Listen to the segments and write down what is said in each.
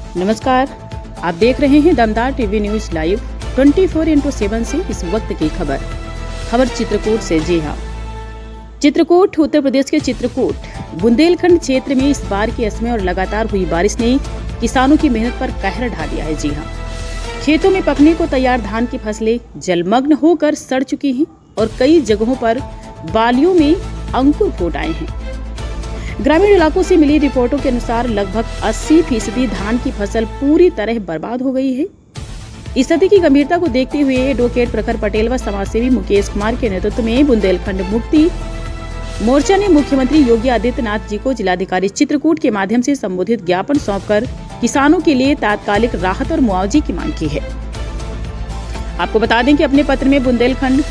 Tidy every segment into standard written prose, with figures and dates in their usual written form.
नमस्कार, आप देख रहे हैं दमदार टीवी न्यूज लाइव 24/7 से इस वक्त की खबर चित्रकूट से। जी हाँ, चित्रकूट उत्तर प्रदेश के चित्रकूट बुंदेलखंड क्षेत्र में इस बार के असमय और लगातार हुई बारिश ने किसानों की मेहनत पर कहर ढा दिया है। जी हाँ, खेतों में पकने को तैयार धान की फसलें जलमग्न होकर सड़ चुकी हैं और कई जगहों पर बालियों में अंकुर फूट आए हैं। ग्रामीण इलाकों से मिली रिपोर्टों के अनुसार लगभग 80% धान की फसल पूरी तरह बर्बाद हो गई है। इस स्थिति की गंभीरता को देखते हुए एडवोकेट प्रखर पटेल व समाजसेवी मुकेश कुमार के नेतृत्व में बुंदेलखंड मुक्ति मोर्चा ने मुख्यमंत्री योगी आदित्यनाथ जी को जिलाधिकारी चित्रकूट के माध्यम से संबोधित ज्ञापन सौंपकर किसानों के लिए तात्कालिक राहत और मुआवजे की मांग की है। आपको बता दें कि अपने पत्र में बुंदेलखंड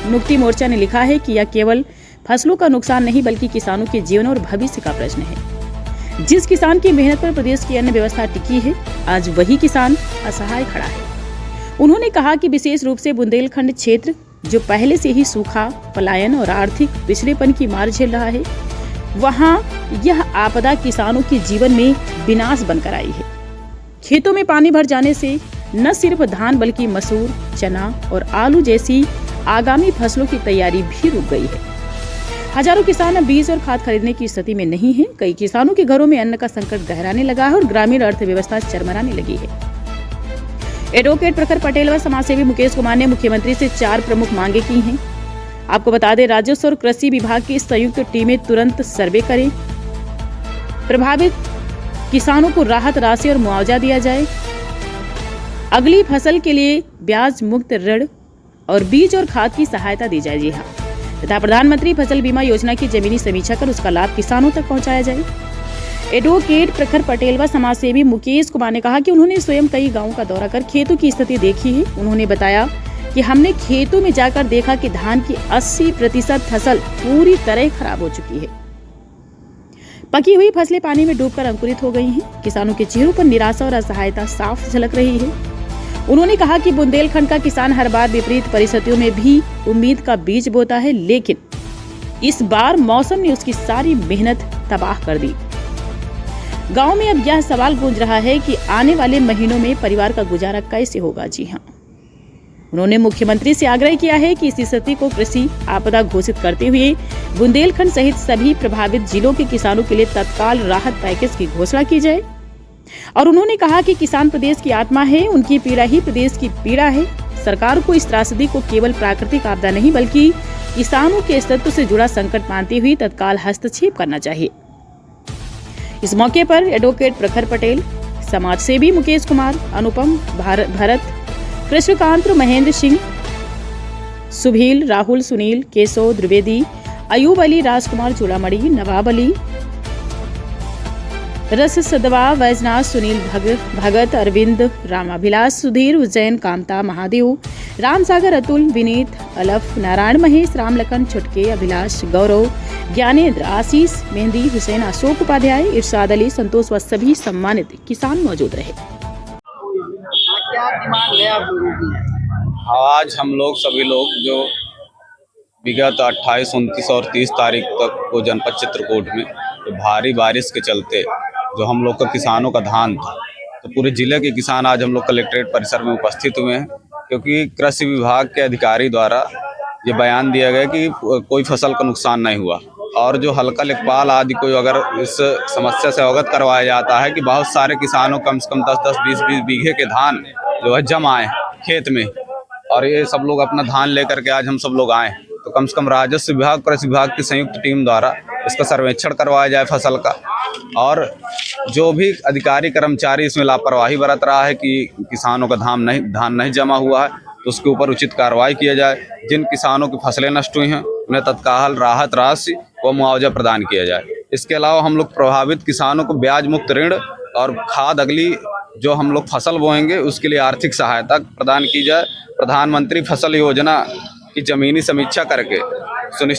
मुक्ति मोर्चा ने लिखा है कि यह केवल फसलों का नुकसान नहीं बल्कि किसानों के जीवन और भविष्य का प्रश्न है। जिस किसान की मेहनत पर प्रदेश की अन्न व्यवस्था टिकी है, आज वही किसान असहाय खड़ा है। उन्होंने कहा कि विशेष रूप से बुंदेलखंड क्षेत्र जो पहले से ही सूखा, पलायन और आर्थिक पिछड़ेपन की मार झेल रहा है, वहां यह आपदा किसानों के जीवन में विनाश बनकर आई है। खेतों में पानी भर जाने से न सिर्फ धान बल्कि मसूर, चना और आलू जैसी आगामी फसलों की तैयारी भी रुक गई है। हजारों किसान अब बीज और खाद खरीदने की स्थिति में नहीं हैं। कई किसानों के घरों में अन्न का संकट गहराने लगा है और ग्रामीण अर्थव्यवस्था चरमराने लगी है। एडवोकेट प्रखर पटेल व समाजसेवी मुकेश कुमार ने मुख्यमंत्री से 4 प्रमुख मांगे की हैं। आपको बता दें, राजस्व और कृषि विभाग की संयुक्त टीमें तुरंत सर्वे करें, प्रभावित किसानों को राहत राशि और मुआवजा दिया जाए, अगली फसल के लिए ब्याज मुक्त ऋण और बीज और खाद की सहायता दी जाए। जी हाँ, तथा प्रधानमंत्री फसल बीमा योजना की जमीनी समीक्षा कर उसका लाभ किसानों तक पहुंचाया जाए। एडवोकेट प्रखर पटेल व समाजसेवी मुकेश कुमार ने कहा कि उन्होंने स्वयं कई गांवों का दौरा कर खेतों की स्थिति देखी है। उन्होंने बताया कि हमने खेतों में जाकर देखा कि धान की 80% फसल पूरी तरह खराब हो चुकी है। पकी हुई फसलें पानी में डूबकर अंकुरित हो गई हैं। किसानों के चेहरों पर निराशा और असहायता साफ झलक रही है। उन्होंने कहा कि बुंदेलखंड का किसान हर बार विपरीत परिस्थितियों में भी उम्मीद का बीज बोता है, लेकिन इस बार मौसम ने उसकी सारी मेहनत तबाह कर दी। गांव में अब यह सवाल गूंज रहा है कि आने वाले महीनों में परिवार का गुजारा कैसे होगा। जी हां, उन्होंने मुख्यमंत्री से आग्रह किया है कि इस स्थिति को कृषि आपदा घोषित करते हुए बुंदेलखंड सहित सभी प्रभावित जिलों के किसानों के लिए तत्काल राहत पैकेज की घोषणा की जाए। और उन्होंने कहा कि किसान प्रदेश की आत्मा है, उनकी पीड़ा ही प्रदेश की पीड़ा है। सरकार को इस त्रासदी को केवल प्राकृतिक आपदा नहीं बल्कि किसानों के अस्तित्व से जुड़ा संकट मानते हुए तत्काल हस्तक्षेप करना चाहिए। इस मौके पर एडवोकेट प्रखर पटेल, समाजसेवी मुकेश कुमार, अनुपम, भरत, कृष्णकांत, महेंद्र सिंह, सुभील, राहुल, सुनील, केशव द्विवेदी, अयूब अली, राजकुमार चूड़ामणि, नवाब अली, रस सदवा, वैजनाथ, सुनील भगत, अरविंद, रामाभिलाष, सुधीर, उज्जैन, कामता, महादेव, राम सागर, अतुल, विनीत, अलफ, नारायण, महेश, राम लखन, छुटके, अभिलाष, गौरव, ज्ञानेंद्र, आशीष, मेहंदी, हुसैन, अशोक उपाध्याय, इरशाद अली, संतोष व सभी सम्मानित किसान मौजूद रहे। क्या डिमांड है आप लोगों की? आज हम लोग सभी लोग जो विगत 28, 29 और 30 तारीख तक को जनपद चित्रकूट में तो भारी बारिश के चलते जो हम लोग का किसानों का धान था, तो पूरे जिले के किसान आज हम लोग कलेक्ट्रेट परिसर में उपस्थित हुए हैं, क्योंकि कृषि विभाग के अधिकारी द्वारा ये बयान दिया गया कि कोई फसल का नुकसान नहीं हुआ और जो हल्का लेखपाल आदि कोई अगर इस समस्या से अवगत करवाया जाता है कि बहुत सारे किसानों कम से कम 10-10, 20-20 बीघे के धान जो है जम आए खेत में, और ये सब लोग अपना धान लेकर के आज हम सब लोग आए, तो कम से कम राजस्व विभाग, कृषि विभाग की संयुक्त टीम द्वारा इसका सर्वेक्षण करवाया जाए फसल का, और जो भी अधिकारी कर्मचारी इसमें लापरवाही बरत रहा है कि किसानों का धान नहीं जमा हुआ है, तो उसके ऊपर उचित कार्रवाई किया जाए। जिन किसानों की फसलें नष्ट हुई हैं उन्हें तत्काल राहत राशि व मुआवजा प्रदान किया जाए। इसके अलावा हम लोग प्रभावित किसानों को ब्याज मुक्त ऋण और खाद अगली जो हम लोग फसल बोएंगे उसके लिए आर्थिक सहायता प्रदान की जाए। प्रधानमंत्री फसल योजना की जमीनी समीक्षा करके सुनिश्चित